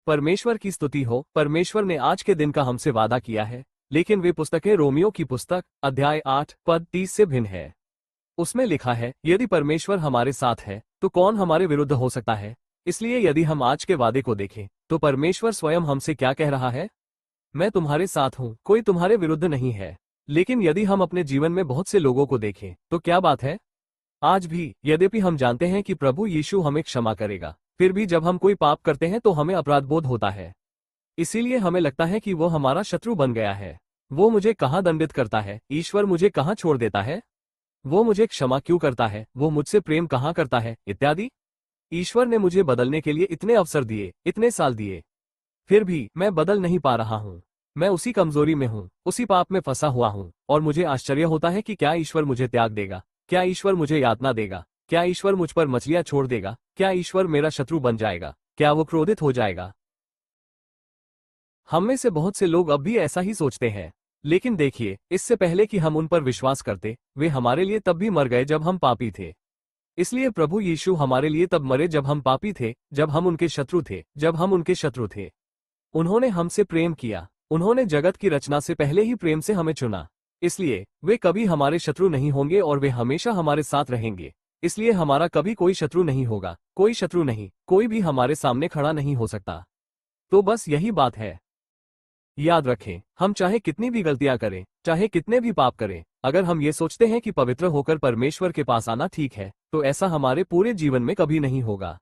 परमेश्वर की स्तुति हो। परमेश्वर ने आज के दिन का हमसे वादा किया है, लेकिन वे पुस्तकें रोमियो की पुस्तक अध्याय 8 पद 30 से भिन्न है। उसमें लिखा है, यदि परमेश्वर हमारे साथ है तो कौन हमारे विरुद्ध हो सकता है। इसलिए यदि हम आज के वादे को देखें तो परमेश्वर स्वयं हमसे क्या कह रहा है? मैं तुम्हारे साथ हूं, कोई तुम्हारे विरुद्ध नहीं है। लेकिन यदि हम अपने जीवन में बहुत से लोगों को देखें तो क्या बात है? आज भी यद्यपि हम जानते हैं कि प्रभु यीशु हमें क्षमा करेगा, फिर भी जब हम कोई पाप करते हैं तो हमें अपराध बोध होता है। इसीलिए हमें लगता है कि वो हमारा शत्रु बन गया है। वो मुझे कहाँ दंडित करता है? ईश्वर मुझे कहाँ छोड़ देता है? वो मुझे क्षमा क्यों करता है? वो मुझसे प्रेम कहाँ करता है? इत्यादि। ईश्वर ने मुझे बदलने के लिए इतने अवसर दिए, इतने साल दिए, फिर भी मैं बदल नहीं पा रहा हूँ। मैं उसी कमजोरी में हूँ, उसी पाप में फंसा हुआ हूँ, और मुझे आश्चर्य होता है कि क्या ईश्वर मुझे त्याग देगा? क्या ईश्वर मुझे यातना देगा? क्या ईश्वर मुझ पर मछलियां छोड़ देगा? क्या ईश्वर मेरा शत्रु बन जाएगा? क्या वो क्रोधित हो जाएगा? हम में से बहुत से लोग अब भी ऐसा ही सोचते हैं। लेकिन देखिए, इससे पहले कि हम उन पर विश्वास करते, वे हमारे लिए तब भी मर गए जब हम पापी थे। इसलिए प्रभु यीशु हमारे लिए तब मरे जब हम पापी थे, जब हम उनके शत्रु थे, जब हम उनके शत्रु थे। उन्होंने हमसे प्रेम किया। उन्होंने जगत की रचना से पहले ही प्रेम से हमें चुना। इसलिए वे कभी हमारे शत्रु नहीं होंगे और वे हमेशा हमारे साथ रहेंगे। इसलिए हमारा कभी कोई शत्रु नहीं होगा, कोई शत्रु नहीं, कोई भी हमारे सामने खड़ा नहीं हो सकता। तो बस यही बात है। याद रखें, हम चाहे कितनी भी गलतियां करें, चाहे कितने भी पाप करें, अगर हम ये सोचते हैं कि पवित्र होकर परमेश्वर के पास आना ठीक है, तो ऐसा हमारे पूरे जीवन में कभी नहीं होगा।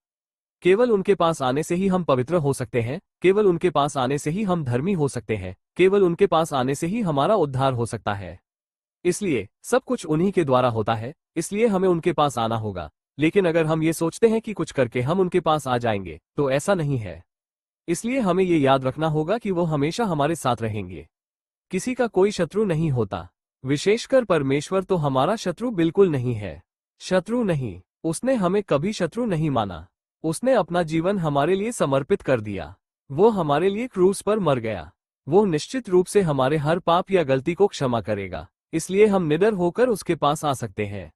केवल उनके पास आने से ही हम पवित्र हो सकते हैं, केवल उनके पास आने से ही हम धर्मी हो सकते हैं, केवल उनके पास आने से ही हमारा उद्धार हो सकता है। इसलिए सब कुछ उन्हीं के द्वारा होता है, इसलिए हमें उनके पास आना होगा। लेकिन अगर हम ये सोचते हैं कि कुछ करके हम उनके पास आ जाएंगे, तो ऐसा नहीं है। इसलिए हमें ये याद रखना होगा कि वो हमेशा हमारे साथ रहेंगे। किसी का कोई शत्रु नहीं होता, विशेषकर परमेश्वर तो हमारा शत्रु बिल्कुल नहीं है। शत्रु नहीं, उसने हमें कभी शत्रु नहीं माना। उसने अपना जीवन हमारे लिए समर्पित कर दिया। वो हमारे लिए क्रूस पर मर गया। वो निश्चित रूप से हमारे हर पाप या गलती को क्षमा करेगा। इसलिए हम निडर होकर उसके पास आ सकते हैं।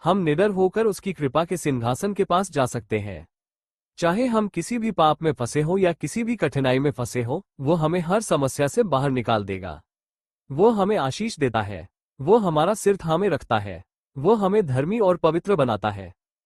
हम निडर होकर उसकी कृपा के सिंहासन के पास जा सकते हैं। चाहे हम किसी भी पाप में फंसे हो या किसी भी कठिनाई में फंसे हो, वो हमें हर समस्या से बाहर निकाल देगा। वो हमें आशीष देता है। वो हमारा सिर थामे रखता है। वो हमें धर्मी और पवित्र बनाता है।